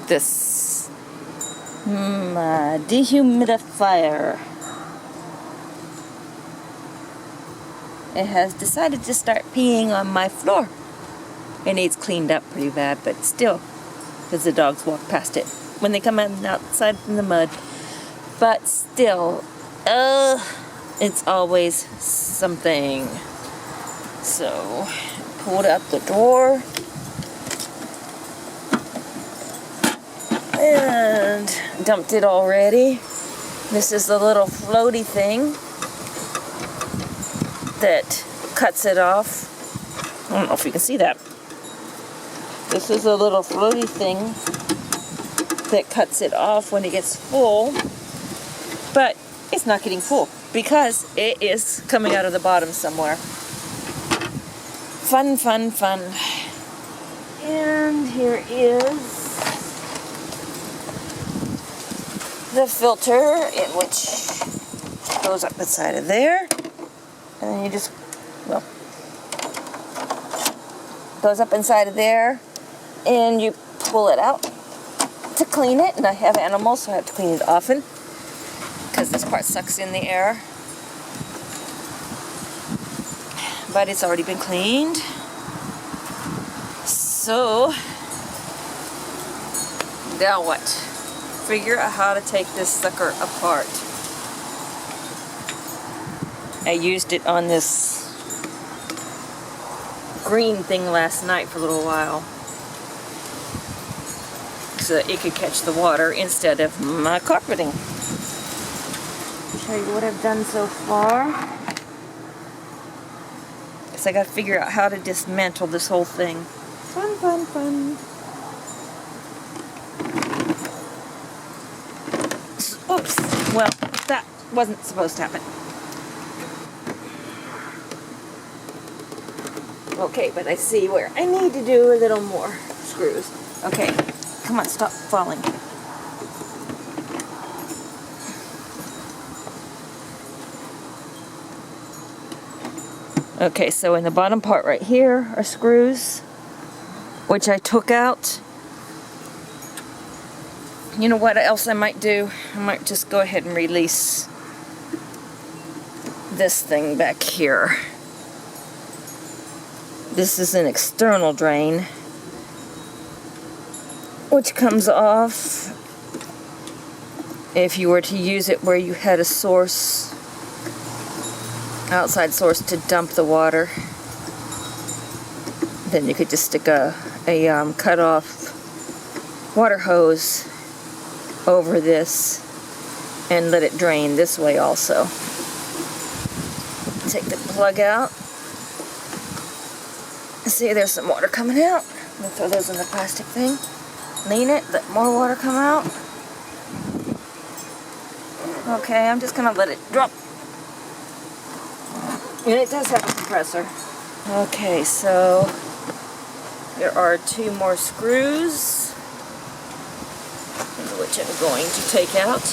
this dehumidifier. It has decided to start peeing on my floor. It needs cleaned up pretty bad, but still, because the dogs walk past it when they come outside from the mud. But still, it's always something. So, pulled out the drawer and dumped it already. This is the little floaty thing that cuts it off. I don't know if you can see that. This is a little floaty thing that cuts it off when it gets full, but it's not getting full because it is coming out of the bottom somewhere. Fun, fun, fun. And here is the filter, in which goes up inside of there. And then you just, well, goes up inside of there, and you pull it out to clean it. And I have animals, so I have to clean it often because this part sucks in the air. But it's already been cleaned. So, now what? Figure out how to take this sucker apart. I used it on this green thing last night for a little while so that it could catch the water instead of my carpeting. Show you what I've done so far. So I gotta figure out how to dismantle this whole thing. Fun, fun, fun. Oops. Well, that wasn't supposed to happen. Okay, but I see where I need to do a little more screws. Okay, come on, stop falling. Okay, so in the bottom part right here are screws, which I took out. You know what else I might do? I might just go ahead and release this thing back here. This is an external drain, which comes off if you were to use it where you had a source, outside source to dump the water. Then you could just stick a cut off water hose over this and let it drain this way also. Take the plug out. See, there's some water coming out. I'm gonna throw those in the plastic thing. Lean it, let more water come out. Okay, I'm just gonna let it drop. And it does have a compressor. Okay, so there are 2 more screws, which I'm going to take out.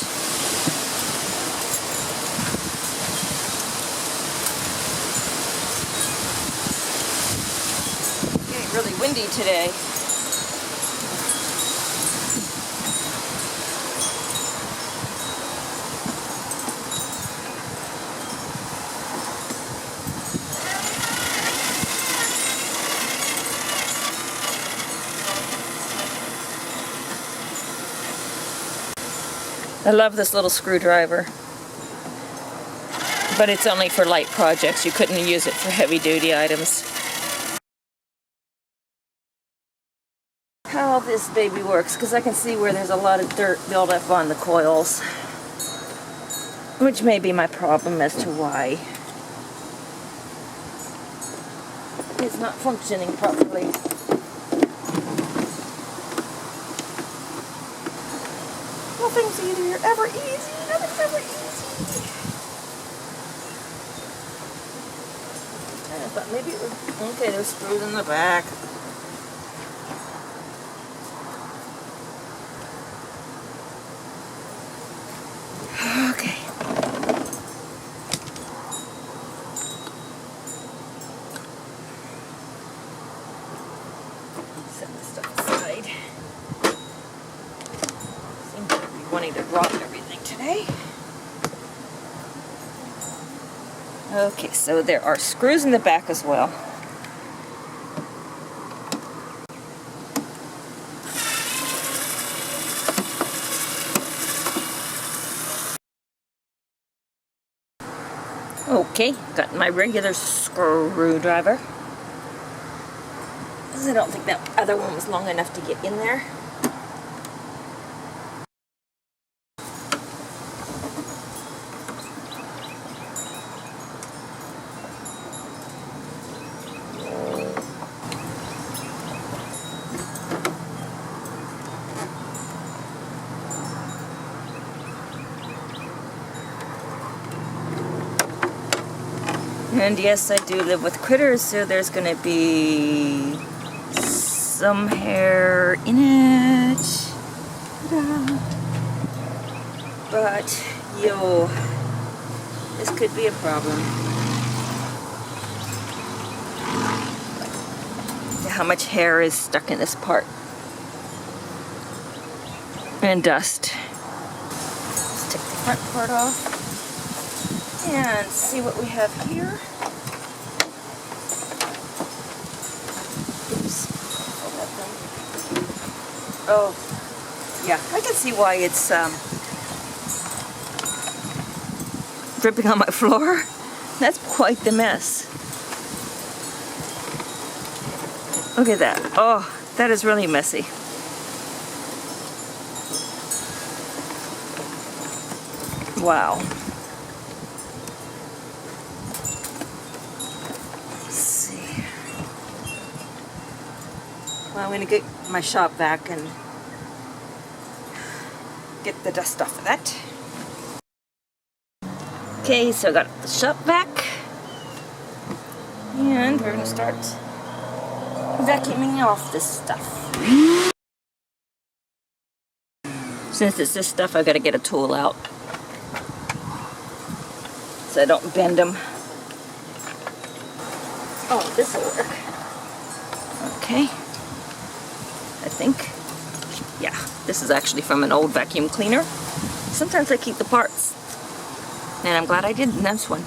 Really windy today. I love this little screwdriver, but it's only for light projects. You couldn't use it for heavy duty items. How this baby works, because I can see where there's a lot of dirt buildup on the coils, which may be my problem as to why it's not functioning properly. Nothing's ever easy. Nothing's ever easy. I thought maybe it was, okay, there's screws in the back. Okay. Set this stuff aside. wanting to drop everything today. Okay, so there are screws in the back as well. Okay, got my regular screwdriver. I don't think that other one was long enough to get in there. And yes, I do live with critters, so there's gonna be some hair in it. Ta-da. But, yo, this could be a problem. How much hair is stuck in this part? And dust. Let's take the front part off. And see what we have here. Oops. Oh, yeah, I can see why it's dripping on my floor. That's quite the mess. Look at that. Oh, that is really messy. Wow. Well, I'm going to get my shop vac and get the dust off of that. Okay, so I got the shop vac. And we're going to start vacuuming off this stuff. Since it's this stuff, I've got to get a tool out so I don't bend them. Oh, this will work. Okay. I think. Yeah, this is actually from an old vacuum cleaner. Sometimes I keep the parts. And I'm glad I did in this one.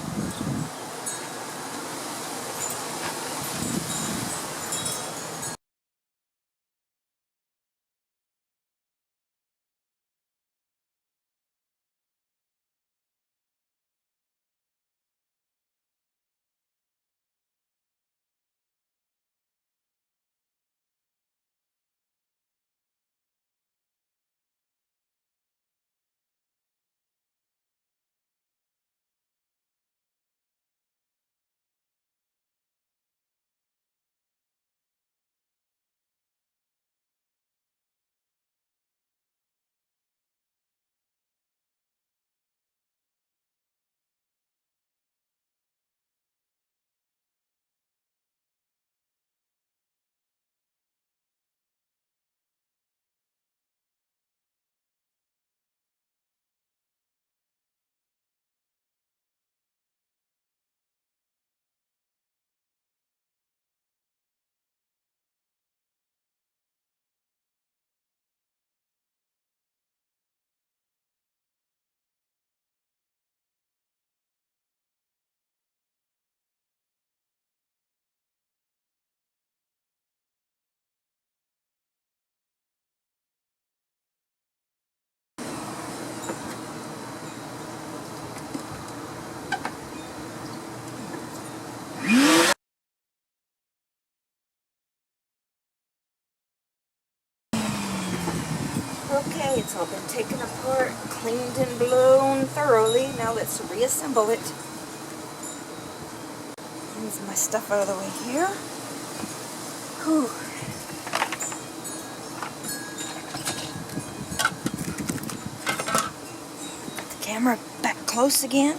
Okay, it's all been taken apart, cleaned and blown thoroughly. Now let's reassemble it. Move my stuff out of the way here. Whew. Put the camera back close again.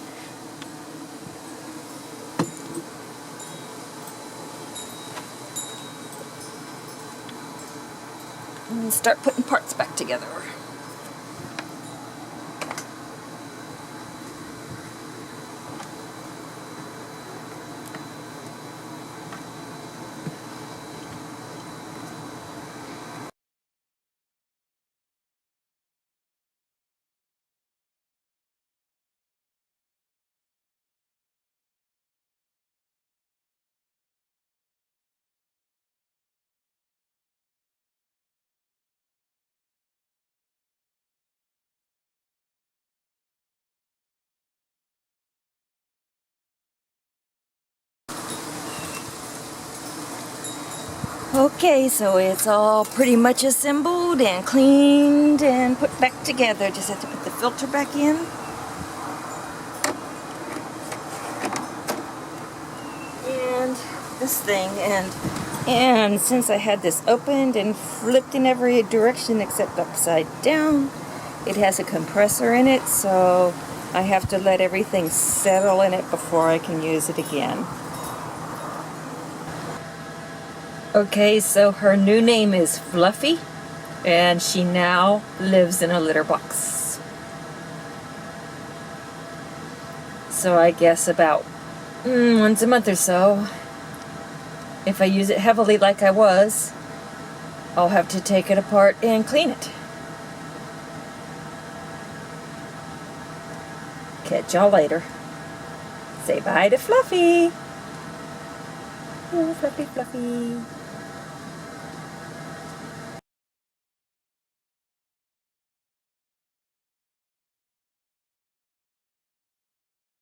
And start putting parts back together. Okay, so it's all pretty much assembled and cleaned and put back together. Just have to put the filter back in. And this thing, and since I had this opened and flipped in every direction except upside down, it has a compressor in it, so I have to let everything settle in it before I can use it again. Okay, so her new name is Fluffy, and she now lives in a litter box. So I guess about once a month or so, if I use it heavily like I was, I'll have to take it apart and clean it. Catch y'all later. Say bye to Fluffy. Oh, Fluffy, Fluffy.